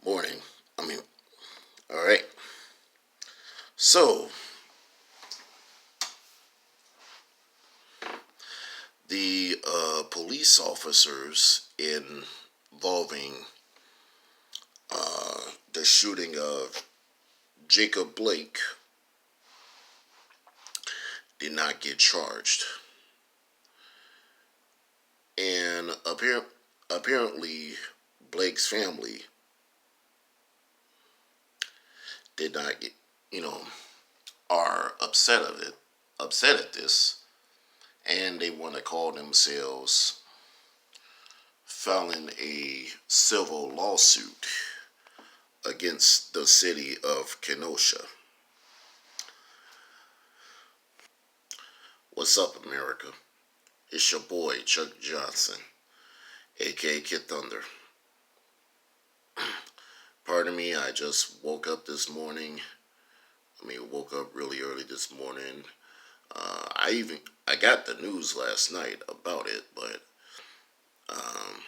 Morning. I mean, all right. So, the police officers involving the shooting of Jacob Blake did not get charged. And apparently, Blake's family did not get, you know, are upset at this, and they want to call themselves filing a civil lawsuit against the city of Kenosha. What's up, America? It's your boy, Chuck Johnson, a.k.a. Kid Thunder. Pardon me, I just woke up this morning. Woke up really early this morning. I got the news last night about it, but um,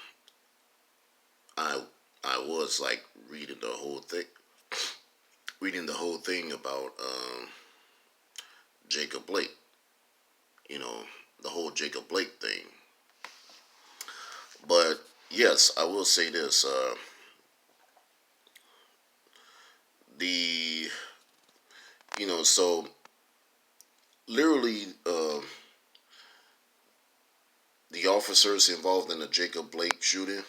I I was like reading the whole thing about Jacob Blake. You know, the whole Jacob Blake thing. But yes, I will say this: the so literally, the officers involved in the Jacob Blake shooting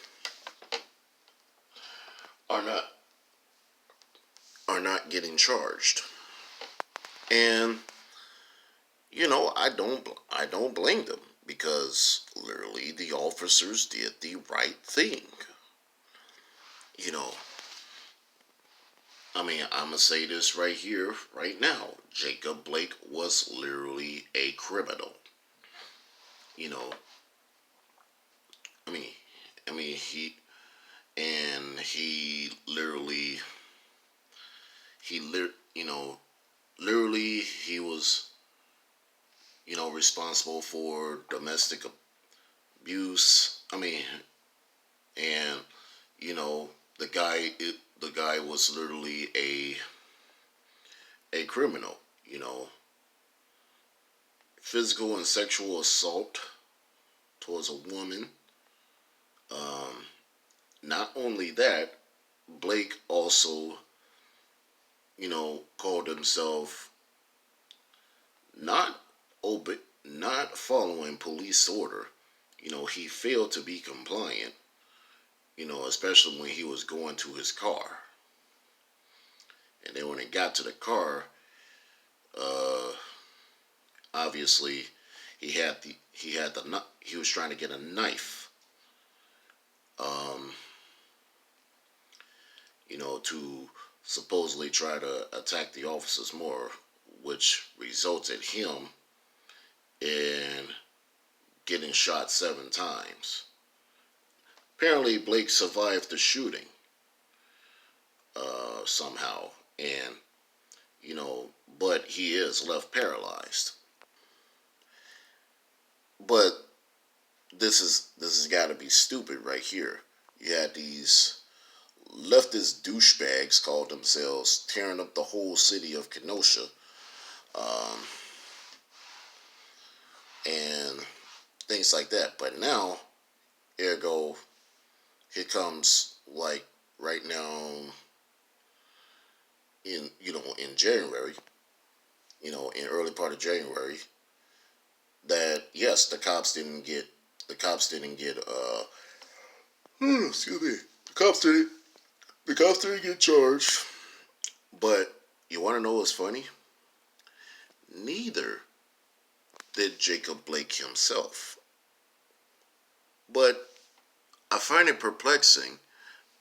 are not are not getting charged, and I don't blame them because literally the officers did the right thing. You know, I'm gonna say this right here, right now. Jacob Blake was literally a criminal. You know, I mean, he literally he lit literally he was responsible for domestic abuse. And you know the guy was literally a criminal. You know, physical and sexual assault towards a woman. Um, Not only that, Blake also called himself not not following police order. He failed to be compliant. Especially when he was going to his car. And then when he got to the car, uh, obviously he was trying to get a knife, um, to supposedly try to attack the officers more, which resulted him in getting shot 7 times. Apparently, Blake survived the shooting somehow, and but he is left paralyzed. But this has got to be stupid right here. You had these leftist douchebags called themselves tearing up the whole city of Kenosha, um, and things like that. But now, ergo, here comes like right now in January, in early part of January, that yes, the cops didn't get excuse me, the cops didn't get charged. But you want to know what's funny? Neither did Jacob Blake himself. But I find it perplexing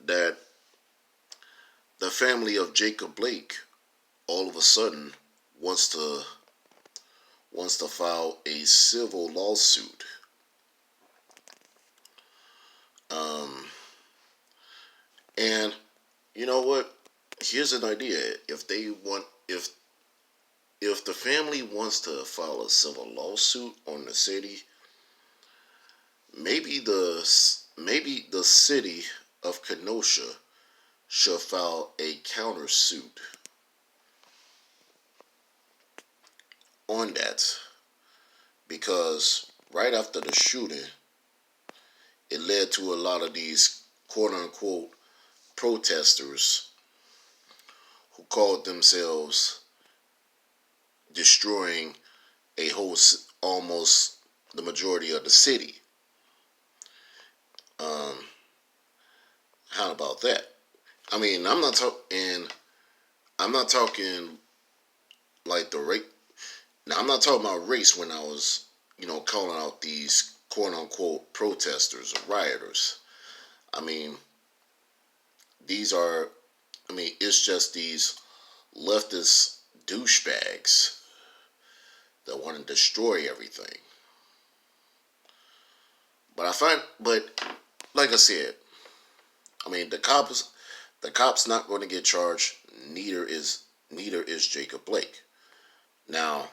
that the family of Jacob Blake all of a sudden wants to file a civil lawsuit. Um, and you know what? Here's an idea. If the family wants to file a civil lawsuit on the city, maybe the city of Kenosha should file a countersuit on that, because right after the shooting, it led to a lot of these quote unquote protesters who called themselves destroying a whole, almost the majority of the city. Um, how about that? I mean, I'm not talking like the race. Now, I'm not talking about race when I was, calling out these quote unquote protesters or rioters. I mean, these are, it's just these leftist douchebags that want to destroy everything. But like I said, the cops not going to get charged. Neither is Jacob Blake. Now,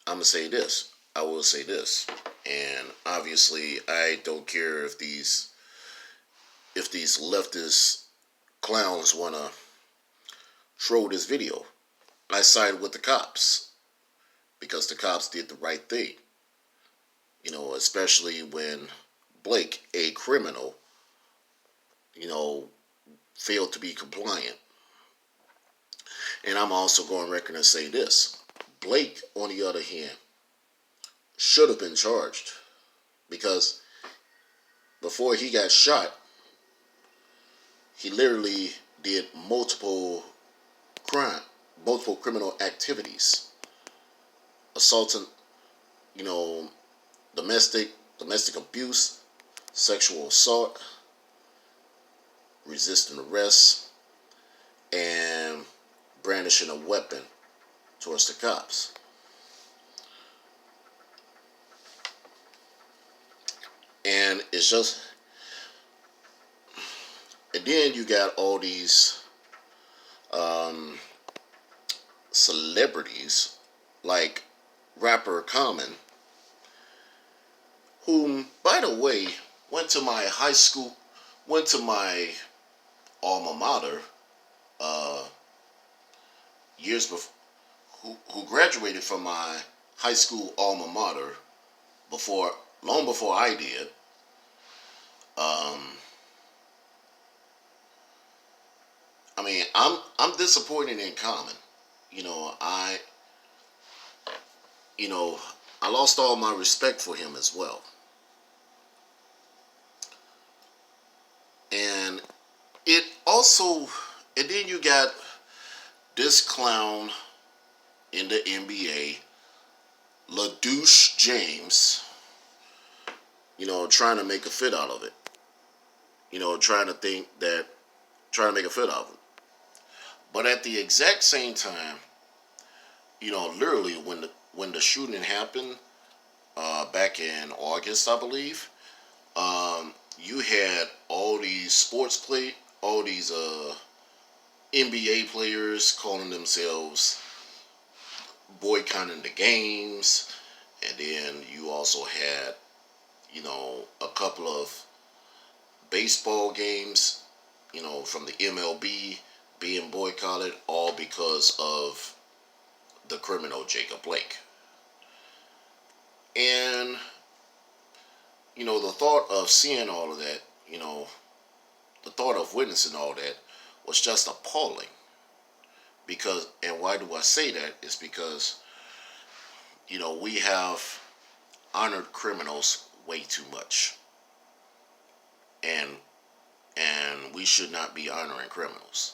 I'm gonna say this. I will say this, and obviously, I don't care if these leftist clowns wanna troll this video. I side with the cops because the cops did the right thing. Especially when Blake, a criminal, you know, failed to be compliant. And I'm also going on record and say this. Blake, on the other hand, should have been charged because before he got shot, he literally did crime, multiple criminal activities, assaulting, you know, domestic abuse, sexual assault, resisting arrest, and brandishing a weapon towards the cops. And it's just, and then you got all these um, celebrities like rapper Common, whom, by the way, went to my high school, went to my alma mater uh, years before, who graduated from my high school alma mater before, long before I did. Um, I'm disappointed in Common. You know, I you know I lost all my respect for him as well. And it also, and then you got this clown in the NBA, LaDouche James, trying to make a fit out of it. Trying to make a fit out of it. But at the exact same time, literally when the shooting happened back in August, I believe, you had all these NBA players calling themselves boycotting the games, and then you also had, a couple of baseball games, from the MLB being boycotted, all because of the criminal Jacob Blake. And, the thought of seeing all of that, the thought of witnessing all that was just appalling. Because, and why do I say that? It's because, we have honored criminals way too much. And we should not be honoring criminals.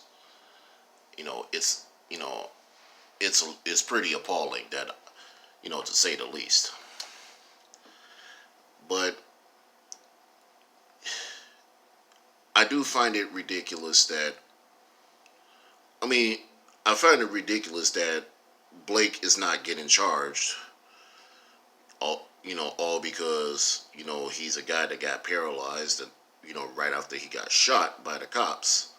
You know, it's you know, it's pretty appalling that, to say the least. But I do find it ridiculous that I mean I find it ridiculous that Blake is not getting charged. All because he's a guy that got paralyzed, and right after he got shot by the cops.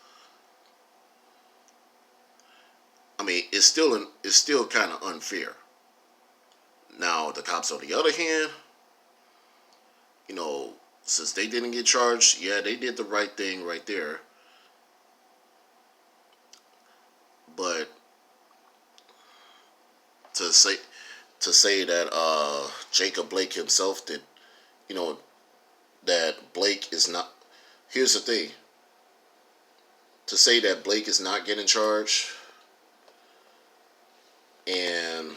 It's still kind of unfair. Now the cops, on the other hand, since they didn't get charged, yeah, they did the right thing right there. to say that Jacob Blake himself did, you know, that Blake is not. Here's the thing: to say that Blake is not getting charged, and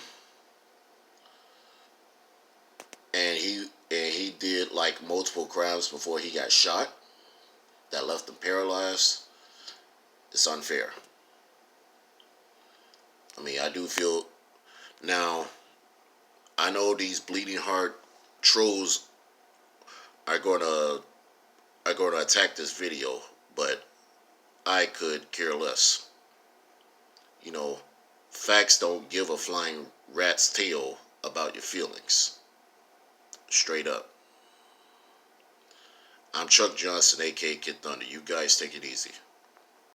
he did like multiple crimes before he got shot that left him paralyzed. It's unfair. I mean, I do feel now. I know these bleeding heart trolls are gonna attack this video, but I could care less. You know, facts don't give a flying rat's tail about your feelings. Straight up. I'm Chuck Johnson, a.k.a. Kid Thunder. You guys take it easy.